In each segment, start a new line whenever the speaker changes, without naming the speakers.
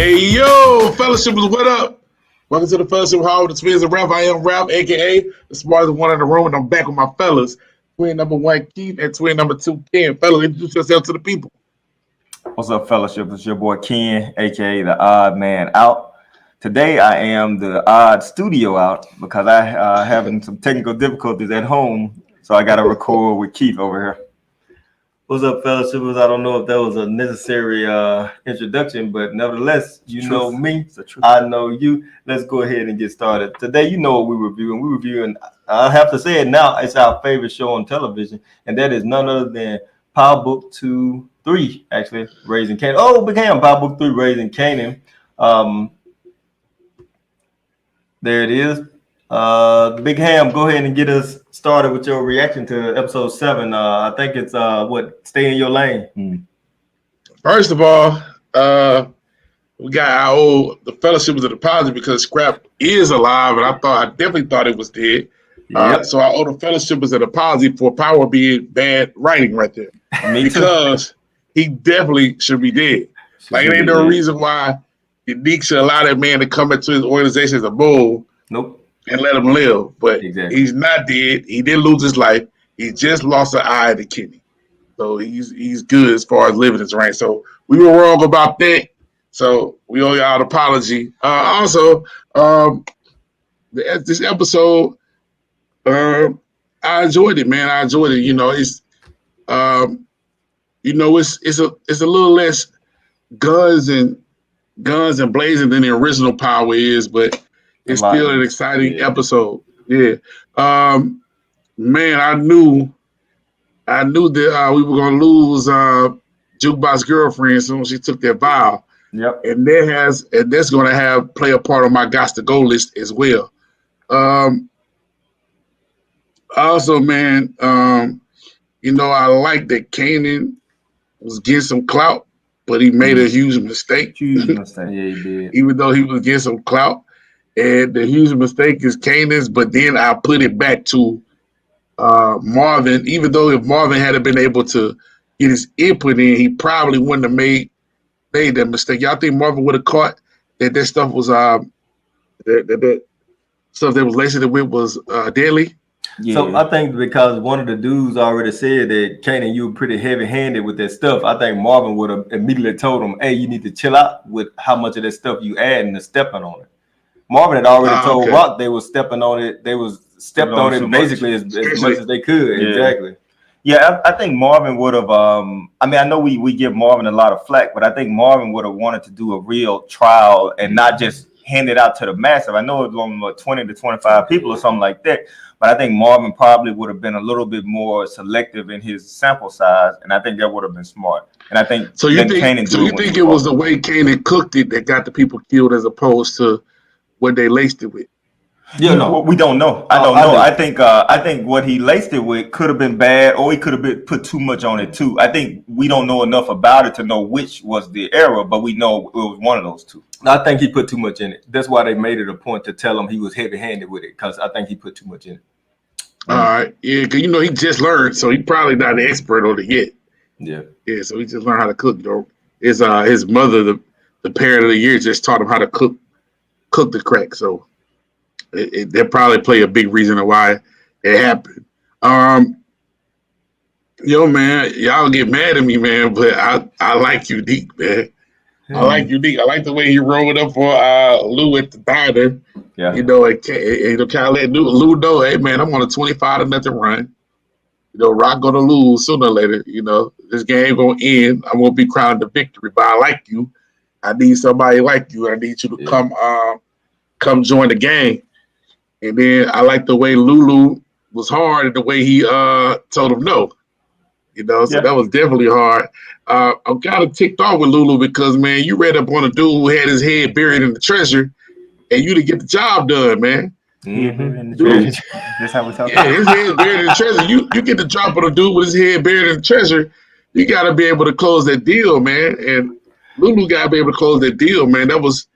Hey, yo, fellowshippers, what up? Welcome to the Fellowship Hall with the Twins of Rap. I am Rap, a.k.a. the smartest one in the room, and I'm back with my fellas. Twin number one, Keith, and twin number two, Ken. Fellas, introduce yourself to the people.
What's up, fellowship? It's your boy Ken, aka the Odd Man Out. Today I am the odd studio out because I having some technical difficulties at home, so I got to record with Keith over here. What's up, fellowshippers? I don't know if that was a necessary introduction, but nevertheless, you know me, I know you. Let's go ahead and get started. Today, you know what we're reviewing. We're reviewing, I have to say it now, it's our favorite show on television, and that is none other than Power Book 2-3, actually, Raising Kanan. Oh, it became Power Book 3, Raising Kanan. There it is. Big Ham, go ahead and get us started with your reaction to episode 7. I think it's stay in your lane.
First of all, we got the fellowship of the deposit because Scrap is alive, and I definitely thought it was dead.
Yep.
So I owe the fellowship as an apology for Power being bad writing right there. Because he definitely should be dead. Like, it ain't no reason why Unique should allow that man to come into his organization as a bull.
Nope.
And let him live. But
exactly.
He's not dead. He didn't lose his life. He just lost an eye and a kidney. So he's good as far as living his reign. So we were wrong about that. So we owe y'all an apology. This episode, I enjoyed it, man. I enjoyed it. You know, it's a little less guns and blazing than the original Power is, but it's still an exciting episode. Yeah. Man, I knew that we were gonna lose Jukebox Girlfriend as soon as she took that vow.
Yep.
And that's gonna play a part on my Gots to Go list as well. Also, man, I like that Kanan was getting some clout, but he made a huge mistake.
Huge mistake. Yeah, he did.
Even though he was getting some clout. And the huge mistake is Kanan's, but then I put it back to Marvin. Even though if Marvin had been able to get his input in, he probably wouldn't have made that mistake. Y'all think Marvin would have caught that stuff was that stuff that was laced with was deadly?
Yeah. So I think because one of the dudes already said that Kanan, you were pretty heavy-handed with that stuff, I think Marvin would have immediately told him, hey, you need to chill out with how much of that stuff you add and stepping on it. Marvin had already told Rock they was stepping on it. They was stepped on it basically as much as they could. Yeah. Exactly. Yeah, I think Marvin would have. I know we give Marvin a lot of flack, but I think Marvin would have wanted to do a real trial and not just hand it out to the massive. I know it was only 20 to 25 people or something like that, but I think Marvin probably would have been a little bit more selective in his sample size, and I think that would have been smart. And I think
so. You think it was the way Kanan cooked it that got the people killed as opposed to what they laced it with?
Yeah, no, we don't know. I don't know. I think what he laced it with could have been bad, or he could have put too much on it too. I think we don't know enough about it to know which was the error, but we know it was one of those two. I think he put too much in it. That's why they made it a point to tell him he was heavy-handed with it, because I think he put too much in it.
All right, yeah, because he just learned, so he probably not an expert on it yet.
Yeah.
So he just learned how to cook. His mother, the parent of the year, just taught him how to cook the crack. So that probably play a big reason of why it happened. Man, y'all get mad at me, man, but I like Unique, man. I like Unique. I like the way he rolled up for Lou at the diner.
Yeah.
And kind of let Lou know, hey, man, I'm on a 25-0 run. Rock gonna lose sooner or later. This game gonna end. I'm gonna be crowned the victory, but I like you. I need somebody like you. I need you to come join the gang. And then I like the way Lulu was hard and the way he told him no. So that was definitely hard. I'm kind of ticked off with Lulu because, man, you read up on a dude who had his head buried in the treasure, and you didn't get the job done, man.
Mm-hmm.
Dude,
that's how we talk.
Yeah, his head buried in the treasure. You get the drop on a dude with his head buried in the treasure. You got to be able to close that deal, man. And Lulu got to be able to close that deal, man. That was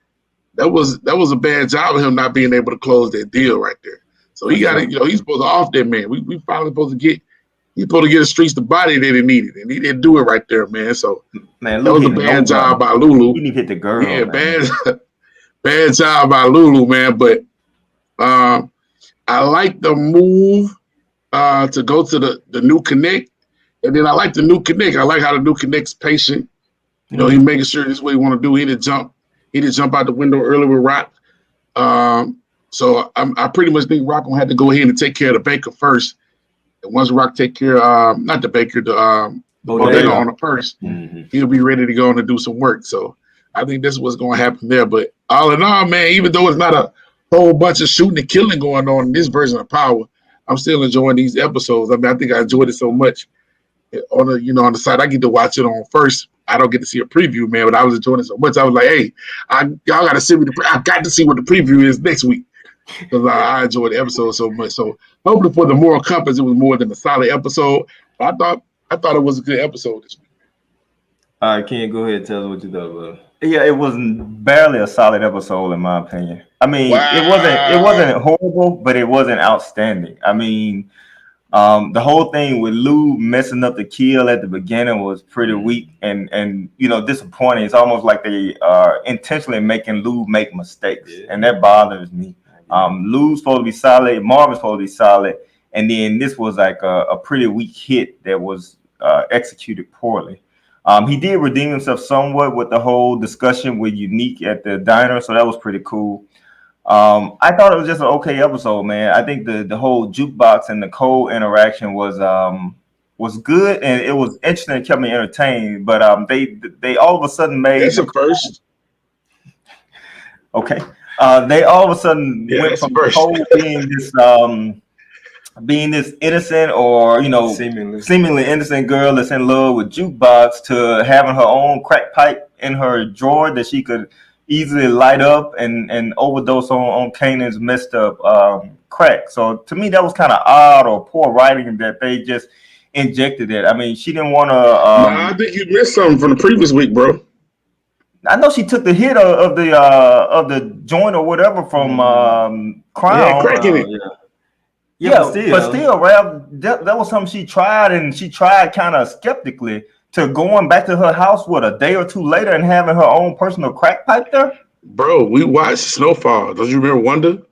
a bad job of him not being able to close that deal right there. So he got to, he's supposed to off that man. We finally supposed to get He's supposed to get the streets the body that he needed, and he didn't do it right there, man. So
Man,
that
Lou
was a
hitting
bad
nobody.
job by Lulu.
He didn't hit the girl,
Yeah,
man.
bad job by Lulu, man. But I like the move to go to the new connect, and then I like the new connect. I like how the new connect's patient. You know, he making sure this is what he want to do. He didn't jump out the window early with Rock. So I pretty much think Rock gonna have to go ahead and take care of the Baker first. And once Rock take care, not the Baker, the bodega on the purse, he'll be ready to go on and do some work. So I think this is what's going to happen there. But all in all, man, even though it's not a whole bunch of shooting and killing going on in this version of Power, I'm still enjoying these episodes. I mean, I think I enjoyed it so much on the site. I get to watch it on first. I don't get to see a preview, man, but I was enjoying it so much. I was like, hey, y'all got to see I got to see what the preview is next week because I enjoyed the episode so much. So hopefully for the moral compass, it was more than a solid episode. But I thought it was a good episode this week.
All right, Ken, go ahead and tell us what you thought about it. Yeah, it was barely a solid episode in my opinion. I mean, it wasn't horrible, but it wasn't outstanding. I mean, the whole thing with Lou messing up the kill at the beginning was pretty weak and disappointing. It's almost like they are intentionally making Lou make mistakes, and that bothers me. Lou's supposed to be solid, Marvin's supposed to be solid, and then this was like a pretty weak hit that was executed poorly. He did redeem himself somewhat with the whole discussion with Unique at the diner, so that was pretty cool. I thought it was just an okay episode, man. I think the whole jukebox and Nicole interaction was good and it was interesting and kept me entertained. But they all of a sudden made
that's Nicole, a first.
Okay. They all of a sudden went from Nicole being this innocent or seemingly innocent girl that's in love with jukebox to having her own crack pipe in her drawer that she could easily light up and overdose on Kanan's messed up crack. So to me, that was kind of odd or poor writing that they just injected it. I mean, she didn't want to.
I think you missed something from the previous week, bro.
I know she took the hit of the joint or whatever from Crown.
Yeah, crack in it.
Yeah, but still, Ralph, that was something she tried, and she tried kind of skeptically to going back to her house a day or two later and having her own personal crack pipe there.
Bro, we watched Snowfall. Don't you remember Wonder?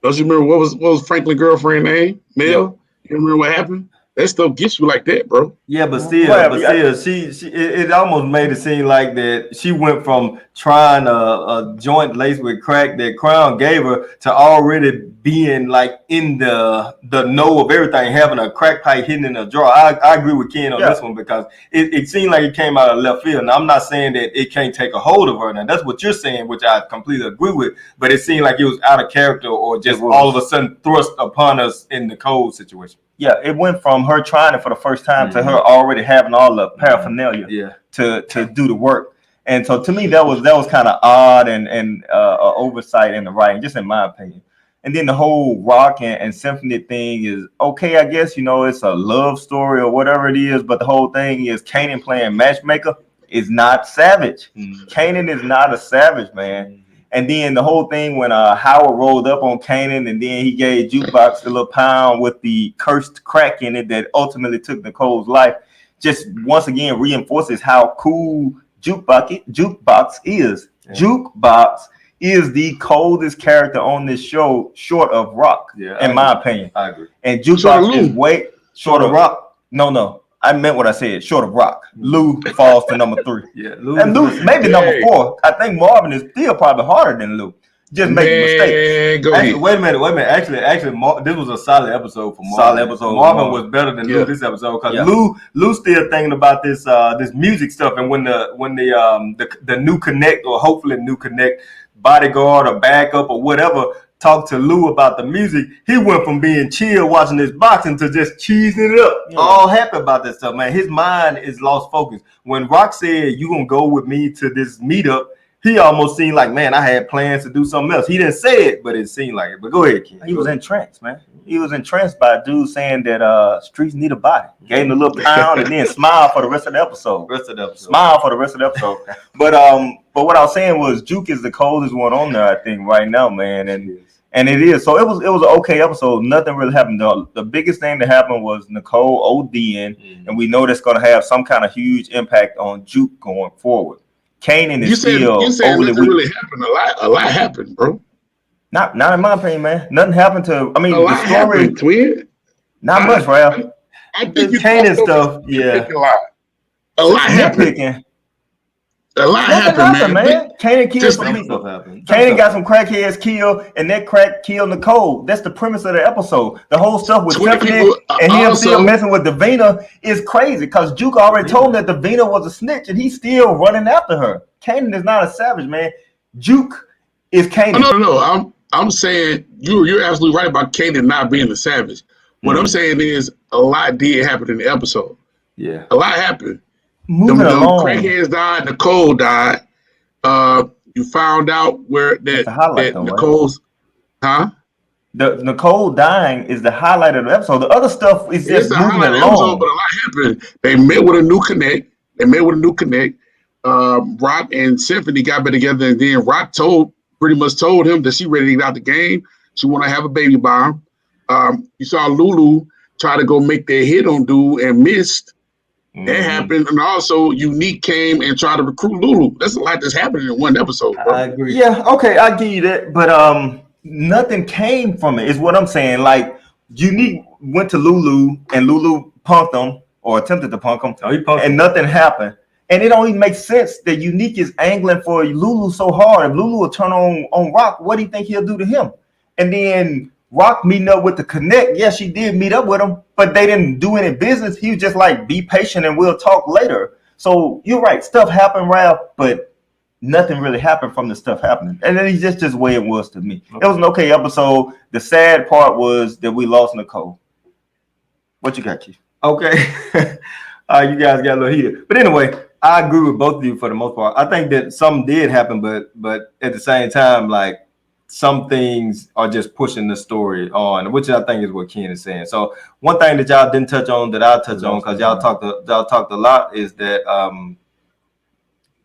Don't you remember what was Franklin's girlfriend name? Mel? Yeah. You remember what happened? That stuff gets you like that, bro.
Yeah, but still, it almost made it seem like that she went from trying a joint laced with crack that Crown gave her to already being like in the know of everything, having a crack pipe hidden in a drawer. I agree with Ken on this one because it seemed like it came out of left field. Now, I'm not saying that it can't take a hold of her. Now, that's what you're saying, which I completely agree with. But it seemed like it was out of character or just all of a sudden thrust upon us in the cold situation. Yeah, it went from her trying it for the first time to her already having all the paraphernalia to do the work. And so to me, that was kind of odd and oversight in the writing, just in my opinion. And then the whole rock and symphony thing is okay, I guess. It's a love story or whatever it is. But the whole thing is Kanan playing matchmaker is not savage. Kanan is not a savage, man. And then the whole thing when Howard rolled up on Kanan and then he gave Jukebox a little pound with the cursed crack in it that ultimately took Nicole's life, just once again reinforces how cool Jukebox is. Yeah. Jukebox is the coldest character on this show, short of Rock, in my opinion. I agree. And Jukebox is way short of Rock. No. I meant what I said. Short of Rock, Lou falls to number 3. Lou maybe number 4. I think Marvin is still probably harder than Lou. Just making mistakes. Wait a minute. Actually, this was a solid episode for Marvin. Marvin was better than Lou this episode because Lou still thinking about this music stuff, and when the new connect or hopefully new connect bodyguard or backup or whatever talked to Lou about the music, he went from being chill watching this boxing to just cheesing it up. All happy about that stuff, man. His mind is lost focus. When Rock said, "You gonna go with me to this meetup," he almost seemed like, man, I had plans to do something else. He didn't say it, but it seemed like it. But go ahead, Ken. He was entranced, man. He was entranced by a dude saying that streets need a body. Gave him a little pound and then smile for the rest of the episode. Smile for the rest of the episode. But what I was saying was Juke is the coldest one on there, I think, right now, man. And it is. So it was an okay episode. Nothing really happened. The biggest thing that happened was Nicole ODing, and we know that's going to have some kind of huge impact on Juke going forward. Kanan is
You
still
said
overly
nothing
weak.
really happened. A lot happened, bro.
Not in my opinion, man. Nothing happened to. I
A
mean, the
lot
story.
happened, twin.
Not much, Ralph.
I
The
think you
Kanan
talked over
stuff, yeah.
nitpicking a lot. A lot happened.
Nitpicking.
A lot
Nothing
happened,
man. Kanan killed
Just
some
like-
people. Kanan got some crackheads killed, and that crack killed Nicole. That's the premise of the episode. The whole stuff with
20
Tiffany
people,
and him
also-
still messing with Davina is crazy because Juke already told him that Davina was a snitch, and he's still running after her. Kanan is not a savage, man. Juke is Kanan.
No. I'm saying you're absolutely right about Kanan not being a savage. What I'm saying is a lot did happen in the episode.
Yeah.
A lot happened.
Moving
The
along.
crackheads died. Nicole died. You found out where
That's the highlight, though,
Nicole's, huh?
The Nicole dying is the highlight of the episode. The other stuff is
It's
just
the
moving
highlight of the
along.
episode, but a lot happened. They met with a new connect. Rock and Symphony got back together, and then Rock pretty much told him that she ready to get out the game. She want to have a baby by him. You saw Lulu try to go make their hit on dude and missed. That happened, and also Unique came and tried to recruit Lulu. That's a lot that's happening in one episode, bro.
I agree. Yeah, okay, I give you that, but nothing came from it. Is what I'm saying. Like Unique went to Lulu, and Lulu punked him or attempted to punk him, and nothing happened. And it don't even make sense that Unique is angling for Lulu so hard. If Lulu will turn on Rock, what do you think he'll do to him? And then Rock meeting up with the Connect. Yeah, she did meet up with him, but they didn't do any business. He was just like, be patient and we'll talk later. So you're right. Stuff happened, Ralph, but nothing really happened from the stuff happening. And then it's just the way it was to me. It was an okay episode. The sad part was that we lost Nicole. What you got, Keith? Okay. You guys got a little heated. But anyway, I agree with both of you for the most part. I think that some did happen, but at the same time, like, some things are just pushing the story on, which I think is what Ken is saying. So one thing that y'all didn't touch on that I'll touch on because y'all talked a lot is that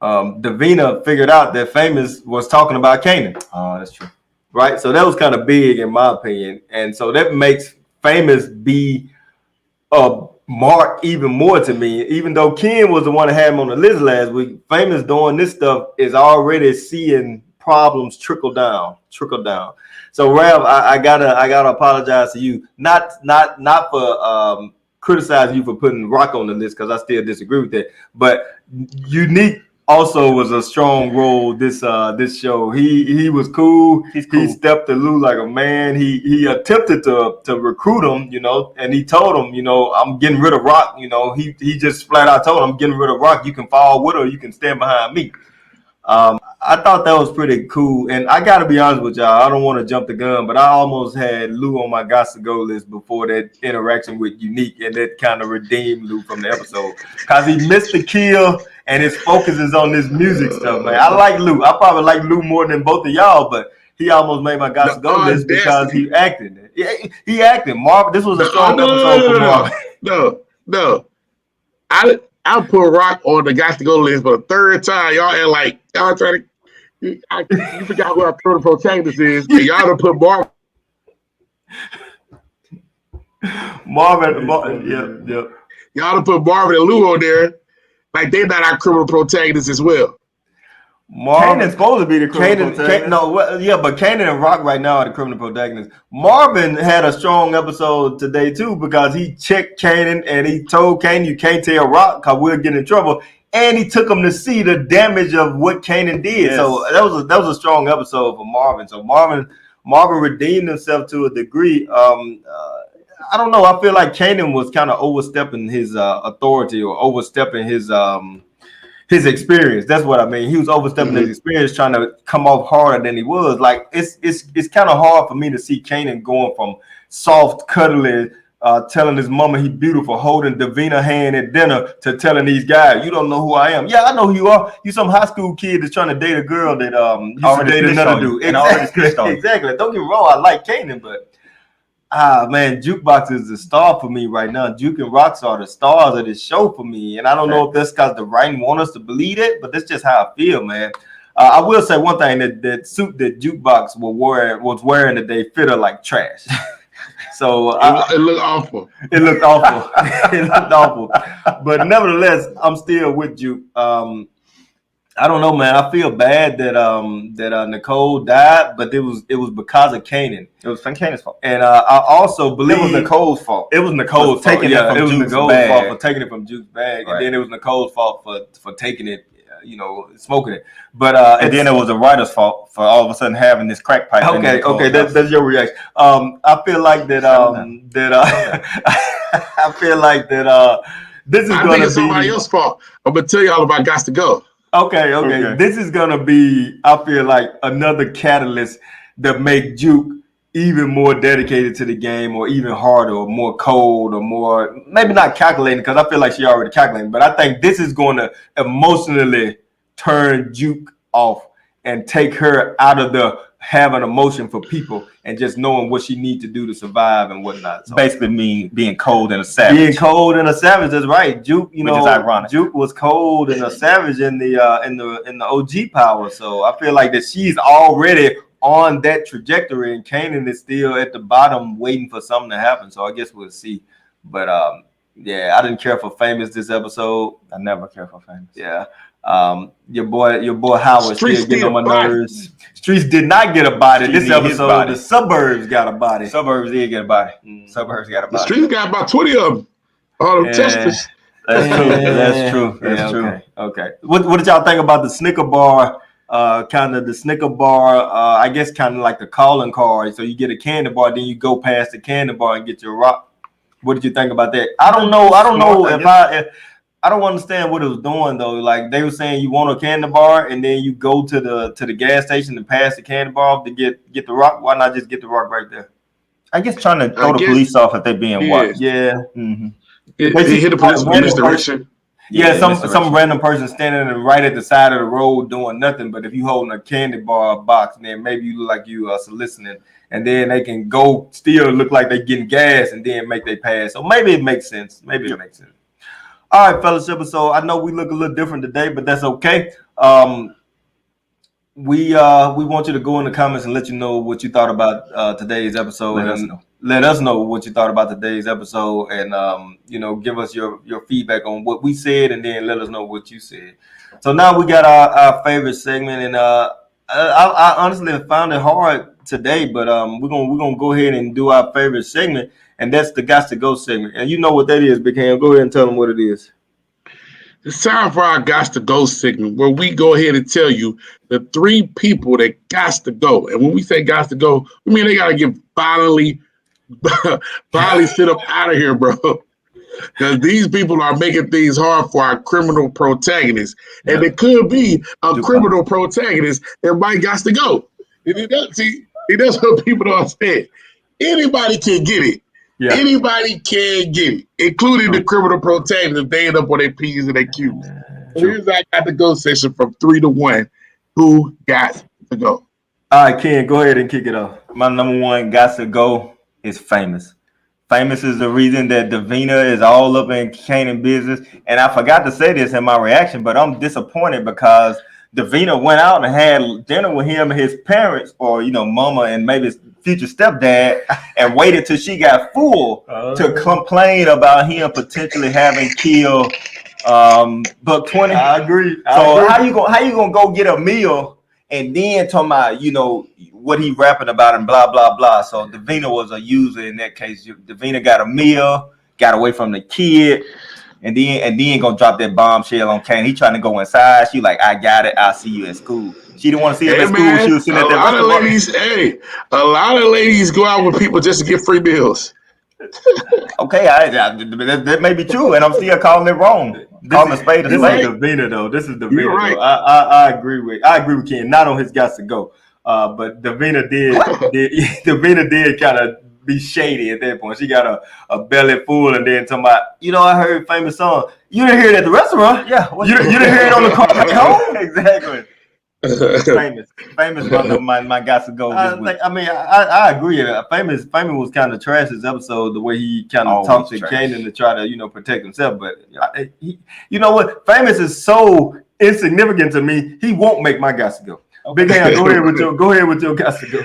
Davina figured out that Famous was talking about Kanan. Oh, that's true. Right? So that was kind of big in my opinion. And so that makes Famous be Mark even more to me. Even though Ken was the one that had him on the list last week, Famous doing this stuff is already seeing problems trickle down. So Ralph, I gotta apologize to you, not for criticizing you for putting Rock on the list because I still disagree with that. But Unique also was a strong role this show. He was cool. He stepped to Lou like a man. He attempted to recruit him, and he told him, I'm getting rid of Rock. He just flat out told him, I'm getting rid of Rock. You can fall with her, you can stand behind me. I thought that was pretty cool, and I gotta be honest with y'all. I don't want to jump the gun, but I almost had Lou on my gots to go list before that interaction with Unique, and that kind of redeemed Lou from the episode because he missed the kill, and his focus is on this music stuff, man. I like Lou. I probably like Lou more than both of y'all, but he almost made my gots to go list because he acted. He acted. Marvin, this was a strong episode for Marvin.
No. I put Rock on the Got to Go list for the third time. Y'all and like y'all trying to. You forgot who our current protagonist is. And y'all done put
Marvin. Yep.
Y'all done put Marvin and Lou on there, like they're not our criminal protagonists as well.
Kanan's supposed to be the criminal protagonist. But Kanan and Rock right now are the criminal protagonists. Marvin had a strong episode today too because he checked Kanan and he told Kanan, you can't tell Rock because we'll get in trouble. And he took him to see the damage of what Kanan did. Yes. So that was a strong episode for Marvin. So Marvin redeemed himself to a degree. I don't know. I feel like Kanan was kind of overstepping his authority or overstepping his experience. That's what I mean. He was overstepping his experience, trying to come off harder than he was. Like it's kind of hard for me to see Kanan going from soft, cuddly, telling his mama he beautiful, holding Davina hand at dinner, to telling these guys, you don't know who I am. Yeah, I know who you are. You some high school kid that's trying to date a girl that used to date another dude. Exactly. Don't get me wrong. I like Kanan, but man, Jukebox is the star for me right now. Juke and Rocks are the stars of this show for me. And I don't know if that's because the writing want us to believe it, but that's just how I feel, man. I will say one thing, that suit that Jukebox was wearing today fit her like trash. So
it looked awful.
It looked awful. It looked awful. But nevertheless, I'm still with Juke. I don't know, man. I feel bad that Nicole died, but it was because of Kanan.
It was from Kanan's fault.
And I also believe
it was Nicole's fault.
It was Nicole's fault.
Taking it from Juke's bag.
Fault for taking it from Juke's bag,
Right.
and then it was Nicole's fault for taking it, smoking it. But
and then it was the writer's fault for all of a sudden having this crack pipe.
Okay, that's your reaction. I feel like that I feel like that this is going to be
somebody else's fault. I'm gonna tell y'all about Gots to Go.
Okay. This is gonna be, I feel like, another catalyst that make Juke even more dedicated to the game, or even harder, or more cold, or more, maybe not calculating, because I feel like she already calculating. But I think this is going to emotionally turn Juke off and take her out of the having emotion for people and just knowing what she needs to do to survive and whatnot. So
basically being cold and a savage.
Being cold and a savage, that's right. Juke,
which is ironic.
Juke was cold and a savage in the OG power. So I feel like that she's already on that trajectory, and Kanan is still at the bottom waiting for something to happen. So I guess we'll see. But yeah, I didn't care for Famous this episode.
I never care for Famous.
Yeah. Your boy Howard
Streets
still getting on my
body.
nerves. Streets did not get a body
Streets
this episode.
body.
The Suburbs got a body.
Suburbs did get a body. Suburbs got a
The
body.
Streets got about 20 of them. All them testers.
That's true. That's true.
Okay. What did y'all think about the Snicker bar? Kind of the Snicker bar. I guess kind of like the calling card. So you get a candy bar, then you go past the candy bar and get your rock. What did you think about that? I don't know if I don't understand what it was doing though. Like they were saying, you want a candy bar, and then you go to the gas station and pass the candy bar off to get the rock. Why not just get the rock right there?
I guess trying to throw the police off if they're being watched.
Yeah.
Mm-hmm.
It hit the police with misdirection.
Yeah, some random person standing right at the side of the road doing nothing. But if you holding a candy bar box, then maybe you look like you are soliciting, and then they can go still look like they getting gas and then make they pass. So maybe it makes sense. All right, fellas, episode. I know we look a little different today, but that's okay. We want you to go in the comments and let you know what you thought about today's episode. Let us know what you thought about today's episode, and give us your feedback on what we said, and then let us know what you said. So now we got our favorite segment, and I honestly found it hard today, but we're gonna go ahead and do our favorite segment. And that's the Gots to Go segment. And you know what that is, Big Ham. Go ahead and tell them what it is.
It's time for our Gots to Go segment, where we go ahead and tell you the 3 people that gots to go. And when we say gots to go, we mean they got to get violently sit up out of here, bro. Because these people are making things hard for our criminal protagonists. Yeah. And it could be a criminal protagonist that might gots to go. And that's what people don't understand. Anybody can get it. Yeah. Anybody can get it, including the criminal protagonist. They end up on their P's and their Q's. Here's our Got to Go session from 3 to 1. Who got to go?
All right, Ken, go ahead and kick it off.
My number 1 Got to Go is Famous. Famous is the reason that Davina is all up in Kanan business. And I forgot to say this in my reaction, but I'm disappointed because Davina went out and had dinner with him and his parents, or mama and maybe his future stepdad, and waited till she got full to complain about him potentially having killed Buck 20.
I agree.
So how you gonna go get a meal and then talking about what he rapping about and blah blah blah? So Davina was a user in that case. Davina got a meal, got away from the kid. And then gonna drop that bombshell on Kane. He trying to go inside. She like, I got it. I'll see you at school. She didn't want to see him at school. She was sitting at that restaurant.
A lot of ladies go out with people just to get free meals.
Okay, that may be true, and I'm still calling it wrong. Calling a spade a spade.
This is Davina though. This is Davina. You're right. I agree with Ken. Not on his Gots to Go. But Davina did kind of be shady at that point. She got a belly full, and then talking about, I heard Famous song. You didn't hear it at the restaurant.
Yeah.
You didn't hear it on the car back home.
Exactly. Famous my Gots to Go.
I agree. Famous was kind of trash this episode. The way he kind of talked to Kanan to try to protect himself. But you know what? Famous is so insignificant to me, he won't make my guys to go. Okay. Big Hand, go ahead with your guys to go.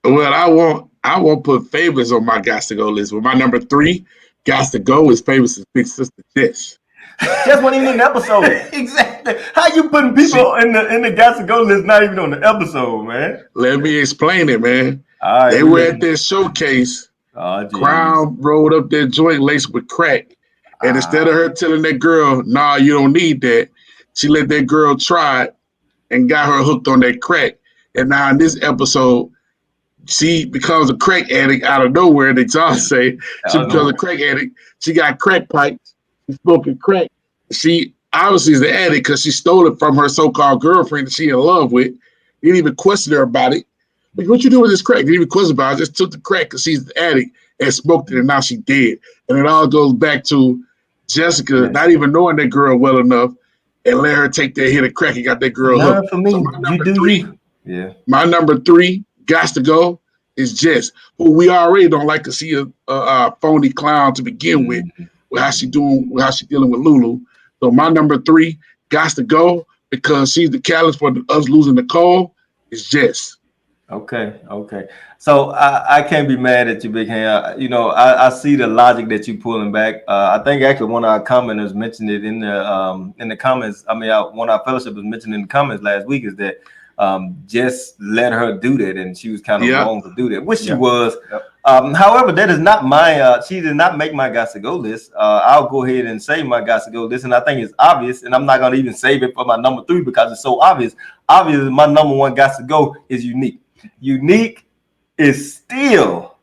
Well, I won't put Famous on my guys to go list. But my number 3 guys to go is Famous' big sister Jess.
Jess wasn't even in the episode. Exactly. How you putting people in the guys to go list not even on the episode, man?
Let me explain it, man.
All right,
they were at their showcase. Crown rolled up their joint laced with crack. And instead of her telling that girl, nah, you don't need that, she let that girl try it and got her hooked on that crack. And now in this episode, she becomes a crack addict out of nowhere. They all say she becomes a crack addict. She got crack pipes. She's smoking crack. She obviously is the addict because she stole it from her so-called girlfriend that she in love with. Didn't even question her about it. Like, what you doing with this crack? Didn't even question about it. Just took the crack because she's the addict and smoked it, and now she dead. And it all goes back to Jessica not even knowing that girl well enough and let her take that hit of crack and got that girl hooked.
For me, so
my number 3 got to go is Jess, who we already don't like to see a phony clown to begin with how she dealing with Lulu. So my number 3 got to go because she's the catalyst for us losing Nicole is Jess.
Okay. So I can't be mad at you, Big Hand. You know, I see the logic that you pulling back. I think actually one of our commenters mentioned it in the comments. I mean, one of our fellowship was mentioned in the comments last week is that Jess let her do that, and she was kind of wrong to do that, which she was. However, that is not my. She did not make my guys to go list. I'll go ahead and say my guys to go list, and I think it's obvious, and I'm not going to even save it for my number 3 because it's so obvious. Obviously, my number 1 guys to go is Unique. Unique is still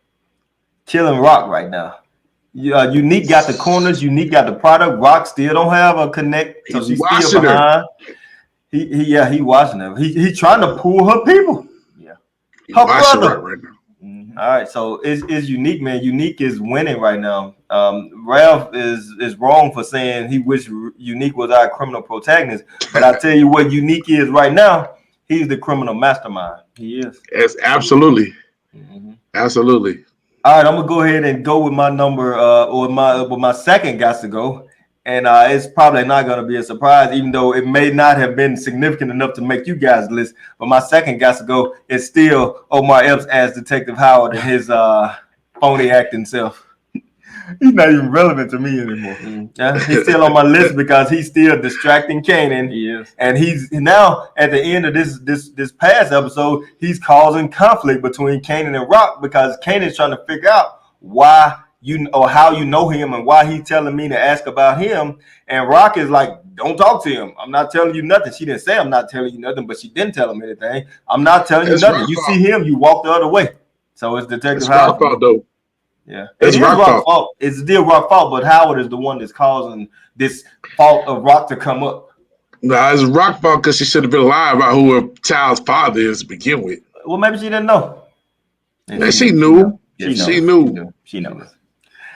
killing Rock right now. Unique got the corners. Unique got the product. Rock still don't have a connect, so she's still behind. He watching her. He trying to pull her people. Yeah, her brother. Right now. All right, so it's Unique, man. Unique is winning right now. Ralph is wrong for saying he wished Unique was our criminal protagonist, but I tell you what Unique is right now. He's the criminal mastermind. He is.
Yes, absolutely. Absolutely.
All right, I'm gonna go ahead and go with my number or my second guys to go. And it's probably not going to be a surprise, even though it may not have been significant enough to make you guys list. But my second guys to go is still Omar Epps as Detective Howard and his phony acting self. He's not even relevant to me anymore. He's still on my list because he's still distracting Kanan. He is. And he's now at the end of this past episode, he's causing conflict between Kanan and Rock because Kanan's trying to figure out why how you know him and why he's telling me to ask about him. And Rock is like, don't talk to him. I'm not telling you nothing. She didn't say I'm not telling you nothing, but she didn't tell him anything. I'm not telling you nothing. You see him, you walk the other way. So it's Detective Howard.
Rock fault, though.
Yeah, it's Rock's fault. It's still Rock's fault, but Howard is the one that's causing this fault of Rock to come up.
No, it's Rock's fault because she should have been lying about who her child's father is to begin with.
Well, maybe she didn't know.
And she knew. She knew.
She knows.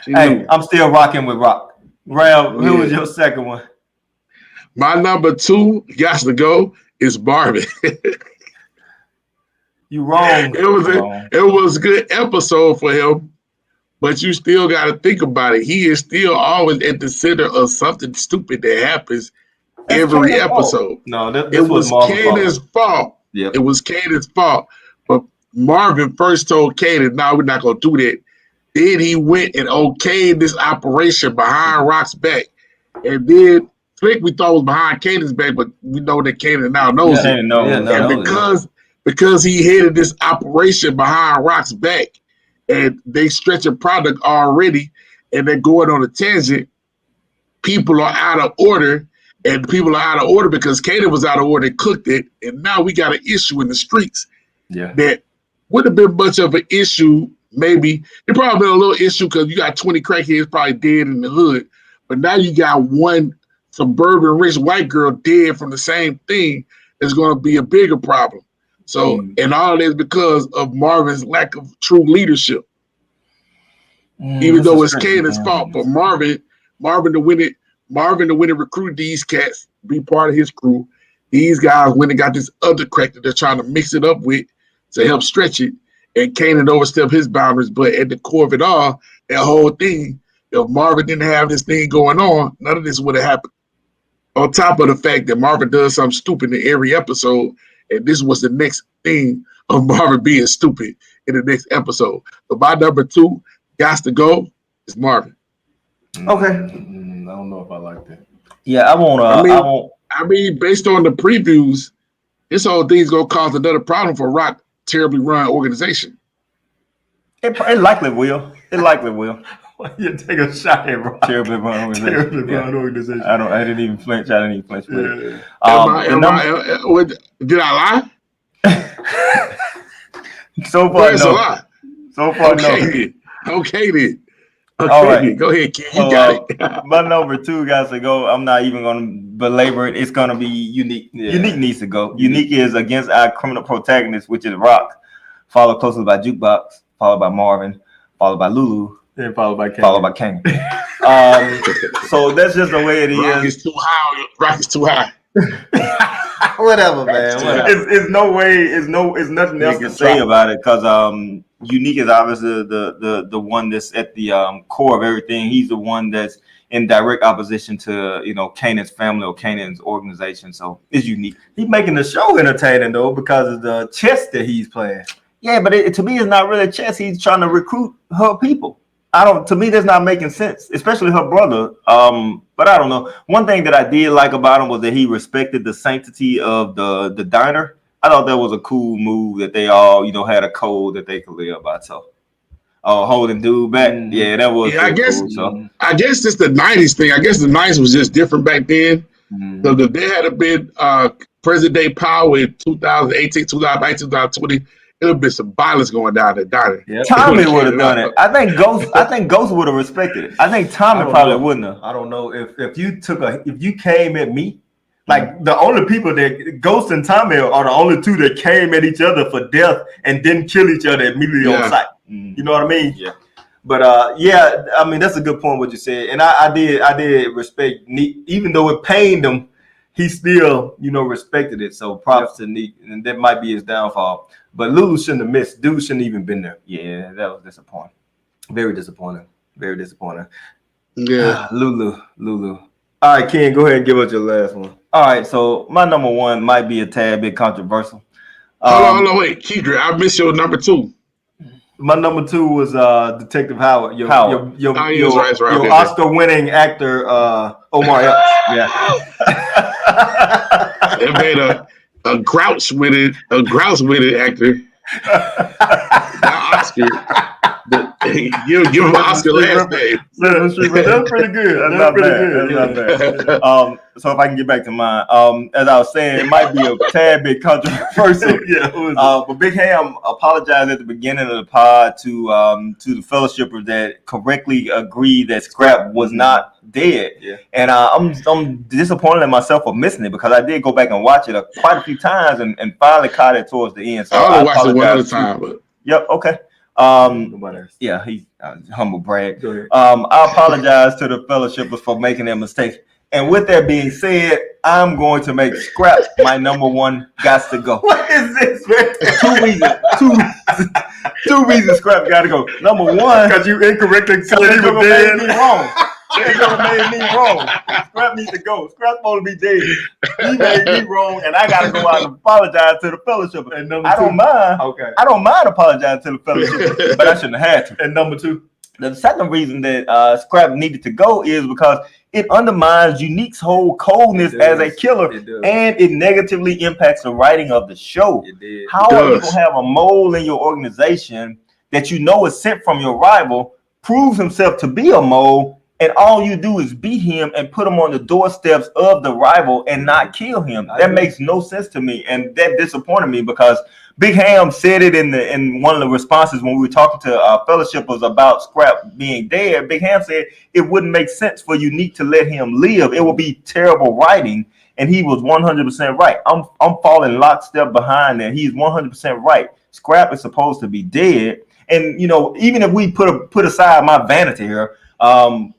Hey, I'm still rocking with Rock. Ram, who was your second one?
My number 2, got to go, is Marvin.
You wrong.
It was a good episode for him, but you still got to think about it. He is still always at the center of something stupid that happens every episode.
No,
it was Kanan's fault.
Yep.
It was Kanan's fault. But Marvin first told Kanan, no, we're not going to do that. Then he went and okayed this operation behind Rock's back. And then Flick we thought was behind Kanan's back, but we know that Kanan now knows it. And because he headed this operation behind Rock's back, and they stretch a product already, and they're going on a tangent, people are out of order, and people are out of order because Kanan was out of order and cooked it, and now we got an issue in the streets that would have been much of an issue. Maybe it probably been a little issue because you got 20 crackheads probably dead in the hood, but now you got one suburban rich white girl dead from the same thing. It's going to be a bigger problem. So, and all of this because of Marvin's lack of true leadership. Even though it's Kanan's fault, but Marvin to win it recruited these cats, be part of his crew. These guys went and got this other crack that they're trying to mix it up with to help stretch it. And Kanan overstepped his boundaries, but at the core of it all, that whole thing, if Marvin didn't have this thing going on, none of this would have happened. On top of the fact that Marvin does something stupid in every episode, and this was the next thing of Marvin being stupid in the next episode. So my number 2 got to go is Marvin.
Okay.
I don't know if I like that.
Yeah, I won't.
I mean, based on the previews, this whole thing's gonna cause another problem for Rock terribly run organization.
It likely will. It likely will.
Why you take a shot at Rock?
Terribly run organization.
Terribly run organization.
I didn't even flinch. I didn't even flinch with it.
Did I lie?
So far,
Where's
no.
a lie?
So far,
Okay,
no.
Okay then. Okay,
All right.
then. Go ahead, kid. You got it.
My number 2 guys to go. I'm not even going to belabor it. It's going to be Unique. Yeah. Unique needs to go. Unique is against our criminal protagonist, which is Rock, followed closely by Jukebox, followed by Marvin, followed by Lulu,
then followed by
Kanan. So that's just the way it is.
Rock is too high. Rock is too high.
Whatever, man. Whatever. It's nothing else to say about it because Unique is obviously the one that's at the core of everything. He's the one that's in direct opposition to Kanan's family or Kanan's organization. So it's Unique.
He's making the show entertaining though because of the chess that he's playing.
Yeah, but to me, it's not really chess. He's trying to recruit her people. To me, that's not making sense, especially her brother. But I don't know. One thing that I did like about him was that he respected the sanctity of the diner. I thought that was a cool move that they all, had a code that they could live by. So, holding dude back. Yeah, that was
I guess.
Cool, so.
I guess it's the '90s thing. I guess the '90s was just different back then. So if they had been present day power in 2018, 2019, 2020. It would have been some violence going down the diner.
Yep. Tommy would have done it. I think Ghost would have respected it. I think Tommy probably wouldn't have.
I don't know if you came at me, like the only people that Ghost and Tommy are the only two that came at each other for death and didn't kill each other immediately on sight. You know what I mean?
Yeah.
But I mean that's a good point what you said, and I did respect Neek, even though it pained him. He still, respected it. So props to Neek, and that might be his downfall. But Lulu shouldn't have missed. Dude shouldn't even been there.
Yeah, that was disappointing.
Very disappointing. Very disappointing.
Yeah.
Lulu. All right, Ken, go ahead and give us your last one.
All right, so my number 1 might be a tad bit controversial.
Hold on, wait. Keidre, I missed your number 2.
My number 2 was Detective Howard. Your Oscar-winning actor, Omar Epps.
Yeah.
They made a grouch with it actor. Not Oscar. But give him Oscar last name.
That's pretty good.
That's not bad. So if I can get back to mine, as I was saying, it might be a tad bit controversial. But Big Ham apologized at the beginning of the pod to the fellowshippers that correctly agreed that Scrap was not dead. Yeah. And I'm disappointed in myself for missing it because I did go back and watch it quite a few times and finally caught it towards the end. So
I only watched it one at a time. But...
Yep. Okay. Yeah, he's humble brag. I apologize to the fellowshippers for making that mistake. And with that being said, I'm going to make Scrap my number 1 got to go.
What is this, man?
2 reasons Scrap got to go. Number 1,
because you incorrectly said he was dead.
Made me wrong. Made me wrong. Scrap needs to go. Scrap's supposed to be dead. He made me wrong, and I got to go out and apologize to the fellowship. I don't mind. Okay. I don't mind apologizing to the fellowship, but I shouldn't have had to.
And number 2.
The second reason that Scrap needed to go is because it undermines Unique's whole coldness as a killer, and it negatively impacts the writing of the show. How are you going to have a mole in your organization that is sent from your rival, proves himself to be a mole, and all you do is beat him and put him on the doorsteps of the rival and not kill him? That makes no sense to me, and that disappointed me because Big Ham said it in one of the responses when we were talking to our fellowshippers about Scrap being dead. Big Ham said it wouldn't make sense for Unique to let him live. It would be terrible writing, and he was 100% right. I'm falling lockstep behind that. He's 100% right. Scrap is supposed to be dead, and even if we put aside my vanity here,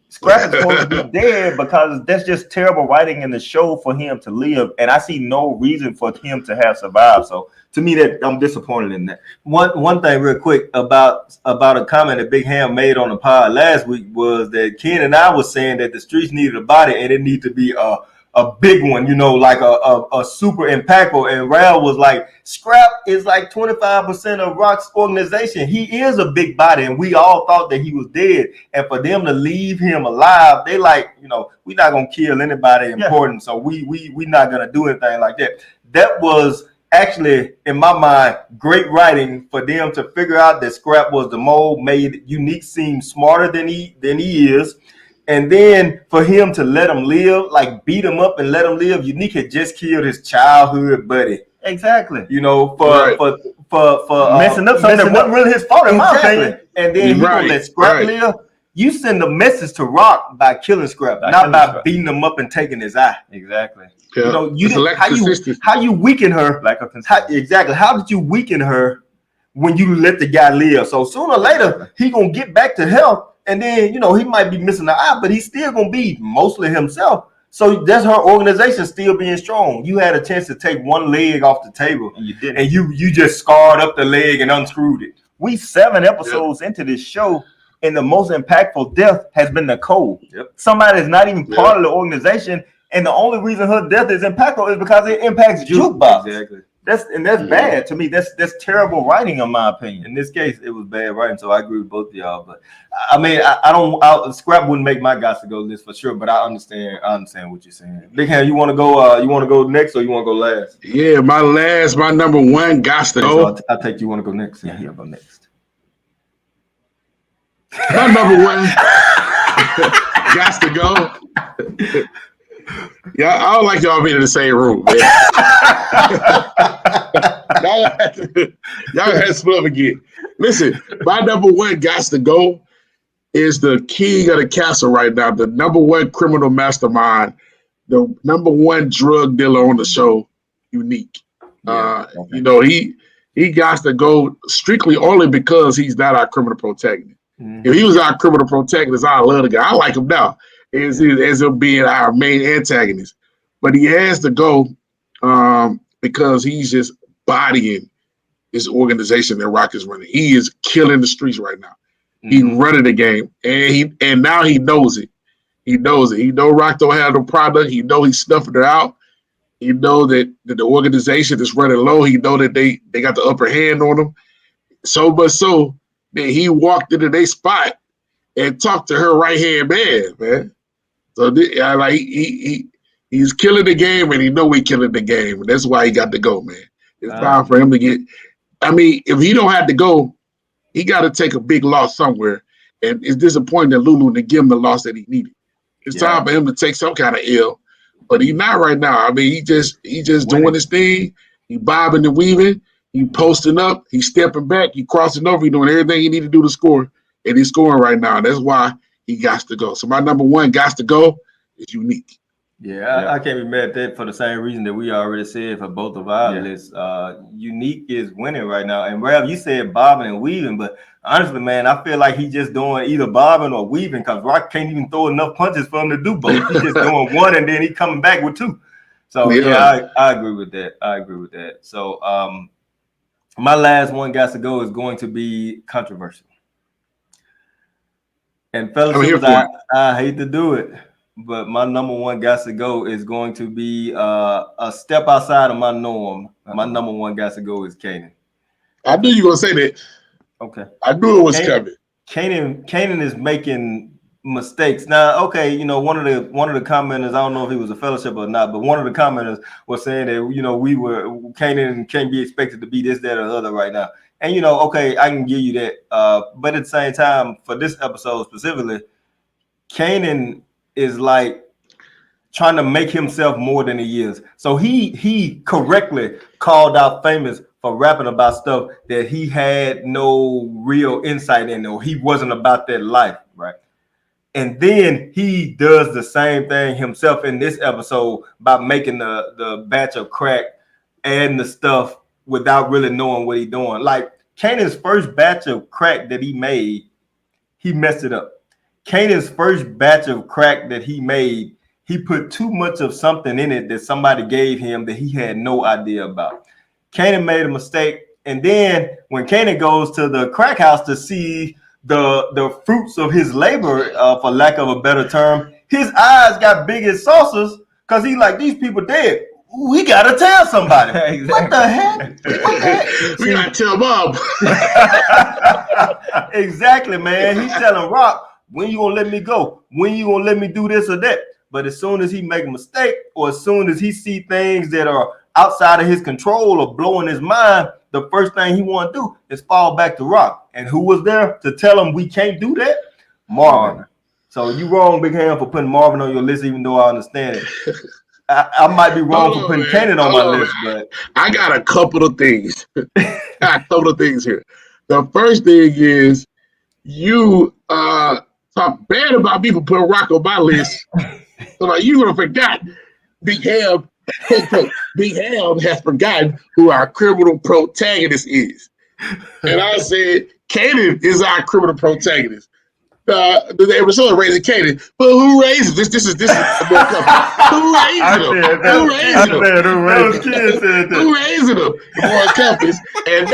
Scrap is supposed to be dead because that's just terrible writing in the show for him to live, and I see no reason for him to have survived. So to me, that I'm disappointed in that.
One thing real quick about a comment that Big Ham made on the pod last week was that Ken and I was saying that the streets needed a body and it needed to be a a big one, like a super impactful. And Ralph was like, Scrap is like 25% of Rock's organization. He is a big body, and we all thought that he was dead. And for them to leave him alive, they like, we're not gonna kill anybody important, so we not gonna do anything like that. That was actually, in my mind, great writing for them to figure out that Scrap was the mole, made Unique seem smarter than he is. And then for him to let him live, like beat him up and let him live, Unique had just killed his childhood buddy.
Exactly.
For
messing up something that wasn't really his fault, in my opinion.
And then he gonna let Scrap live. You send a message to Rock by killing Scrap, not by beating him up and taking his eye.
Exactly.
Yeah.
How you weaken her? Exactly. How did you weaken her when you let the guy live? So sooner or later he gonna get back to health, and then he might be missing an eye, but he's still gonna be mostly himself. So that's her organization still being strong. You had a chance to take one leg off the table,
and you didn't.
And you just scarred up the leg and unscrewed it.
We 7 episodes into this show, and the most impactful death has been Nicole. Somebody that's not even part of the organization, and the only reason her death is impactful is because it impacts Jukebox.
Exactly.
That's bad to me. That's terrible writing, in my opinion.
In this case, it was bad writing, so I agree with both of y'all. But I mean, I Scrap wouldn't make my guys to go list for sure. But I understand what you're saying. Big Hand, you want to go? You want to go next, or you want to go last?
Yeah, my number one got to go.
So I take you want to go next. Yeah, he'll go next.
My number one got to go. Yeah, I don't like y'all being in the same room, man. y'all had to split up again. Listen, my number one got to go is the king of the castle right now, the number one criminal mastermind, the number one drug dealer on the show, Unique. He got to go strictly only because he's not our criminal protagonist. If he was our criminal protagonist, I love the guy. I like him now. As him being our main antagonist, but he has to go because he's just bodying this organization that Rock is running. He is killing the streets right now. He's running the game, and now he knows it. He knows it. He know Rock don't have no product. He know he's snuffing it out. He know that the organization is running low. He know that they got the upper hand on him. So much so that he walked into their spot and talked to her right hand man. So he's killing the game, and he know he's killing the game, and that's why he got to go, man. It's time for him to get. I mean, if he don't have to go, he got to take a big loss somewhere, and it's disappointing that Lulu didn't give him the loss that he needed. It's time for him to take some kind of L, but he's not right now. I mean, he just doing his thing. He bobbing and weaving. He posting up. He's stepping back. He crossing over. He doing everything he need to do to score, and he's scoring right now. And that's why he got to go. So my number one got to go is Unique.
Yeah, I can't be mad at that for the same reason that we already said for both of our lists. Unique is winning right now. And Ralph, you said bobbing and weaving, but honestly, man, I feel like he's just doing either bobbing or weaving because Rock can't even throw enough punches for him to do both. He's just doing one and then he coming back with two. So I agree with that. So my last one got to go is going to be controversial. And fellas, I hate to do it, but my number one got to go is going to be a step outside of my norm. My number one got to go is Kanan.
I knew you were going to say that.
Okay.
I knew it was coming.
Kanan is making mistakes. Now, okay, one of the commenters, I don't know if he was a fellowship or not, but one of the commenters was saying that, Kanan can't be expected to be this, that, or the other right now. And, okay, I can give you that. But at the same time, for this episode specifically, Kanan is like trying to make himself more than he is. So he correctly called out Famous for rapping about stuff that he had no real insight in, or he wasn't about that life, right? And then he does the same thing himself in this episode by making the batch of crack, adding the stuff without really knowing what he's doing. Like Kanan's first batch of crack that he made, he messed it up. Kanan's first batch of crack that he made, he put too much of something in it that somebody gave him that he had no idea about. Kanan made a mistake. And then when Kanan goes to the crack house to see the fruits of his labor, for lack of a better term, his eyes got big as saucers Because he like, these people dead. We gotta tell somebody.
Exactly.
What the heck? What the heck?
We gotta tell Bob.
Exactly, man. He's telling Rock, when you gonna let me go? When you gonna let me do this or that? But as soon as he make a mistake, or as soon as he see things that are outside of his control or blowing his mind, the first thing he want to do is fall back to Rock. And who was there to tell him we can't do that? Marvin. So you wrong, Big Ham, for putting Marvin on your list, even though I understand it. I might be wrong for putting Kanan on my list, but
I got a couple of things. Here. The first thing is you talk bad about me for putting Rock on my list. So like you would have forgot Big Ham. Big Ham has forgotten who our criminal protagonist is. And I said, Kanan is our criminal protagonist. The episode raising Kanan, but who raised him? This is the more company. Who raised him? Who raised him? Who raised him? The more companies. And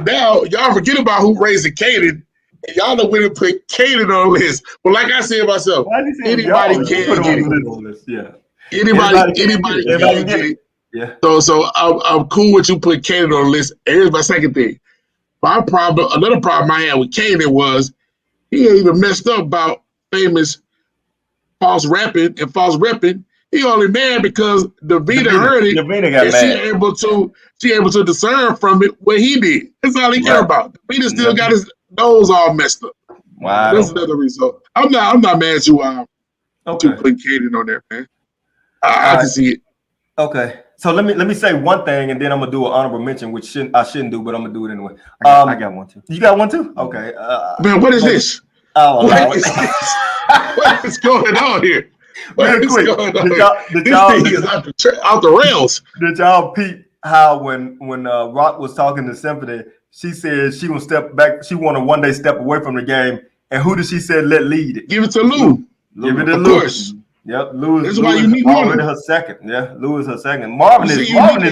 now y'all forget about who raised Kanan. And y'all know when to put Kanan on the list. But like I said myself, anybody can get it.
Yeah.
Anybody can get it.
Yeah.
So I'm cool with you putting Kanan on the list. And here's my second thing. Another problem I had with Kanan was he ain't even messed up about famous false rapping and false repping. He only mad because Davina heard it.
Davina got
and
mad.
She able to discern from it what he did. That's all he care about. Davina still got his nose all messed up.
Wow.
That's another result. I'm not mad at you.
Okay.
Putting Kanan on there, man. I can see it.
Okay. So let me say one thing, and then I'm gonna do an honorable mention, which I shouldn't do, but I'm gonna do it anyway.
I got one too.
You got one too? Okay.
Man, what is this?
Oh,
what is going on here?
Real quick,
This thing is out the rails.
Did y'all peep how when Rock was talking to Symphony, she said she gonna step back, she want to one day step away from the game, and who did she say let lead it?
Give it to Lou.
Give it to
Of
Lou.
course.
Yep, Lou
That's
is
why you need
already her second. Yeah, Lou is her second. Marvin is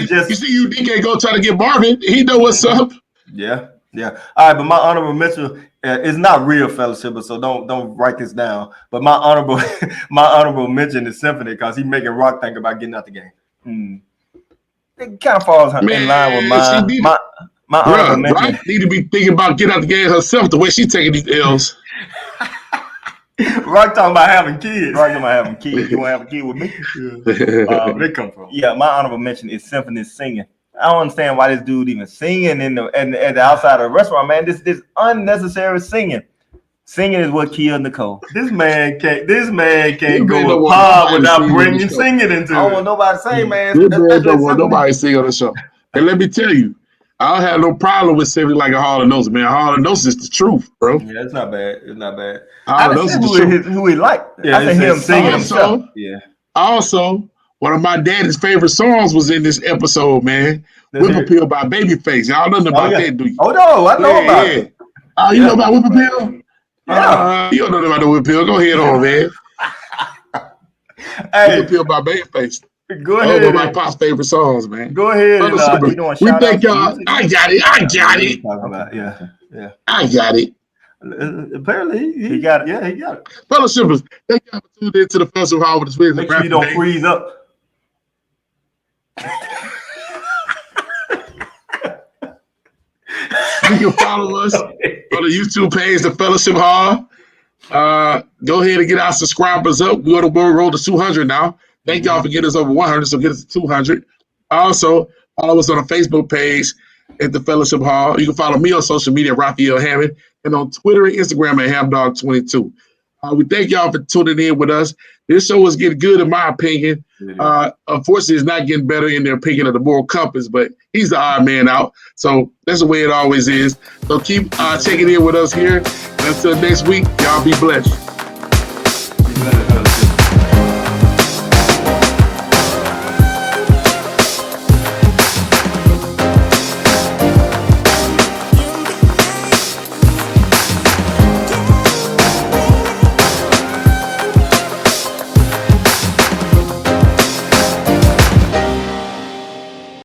just.
You see, UDK go try to get Marvin. He know what's up.
Yeah. All right, but my honorable mention is not real fellowship, so don't write this down. But my honorable mention is Symphony because he making Rock think about getting out the game. It kind of falls in line with my honorable mention.
Rock need to be thinking about getting out the game herself. The way she taking these L's.
Rock talking about having kids. You want to have a kid with me? Where they come from?
Yeah, my honorable mention is Symphony singing. I don't understand why this dude even singing at the outside of the restaurant, man. This unnecessary singing. Singing is what killed Nicole.
This man can't go a pod without bringing singing into it.
I don't want nobody to sing, man.
This man don't want nobody to sing on the show. And let me tell you, I don't have no problem with singing like a Hall & Oates, man. Hall & Oates is the truth, bro.
Yeah, it's not bad.
Hall & Oates is the truth.
Who he liked.
Yeah,
I said him singing himself.
Yeah.
Also, one of my daddy's favorite songs was in this episode, man. Whip Appeal by Babyface. Y'all know nothing about that, do you?
Oh, no, I know about it.
Oh, you know about Whip Appeal?
Yeah.
You don't know about the Whip Appeal. Go ahead on, man.
Hey,
Whip Appeal by Babyface.
Go ahead.
One of my pop's favorite songs, man.
Go ahead.
We thank y'all. I got it.
Yeah.
I got it.
Apparently, he got it. Yeah, he got it.
Fellow shippers, thank y'all for tuning into the Festival Hall with the Swings.
Make sure you don't freeze up.
You can follow us on the YouTube page, the Fellowship Hall. Go ahead and get our subscribers up. We're on the road to 200 now. Thank y'all for getting us over 100, so get us to 200. Also, follow us on the Facebook page at the Fellowship Hall. You can follow me on social media, Raphael Hammond, and on Twitter and Instagram at HamDog22. We thank y'all for tuning in with us. This show is getting good, in my opinion. Unfortunately, it's not getting better in their opinion of the moral compass, but he's the odd man out. So that's the way it always is. So keep checking in with us here. Until next week, y'all be blessed.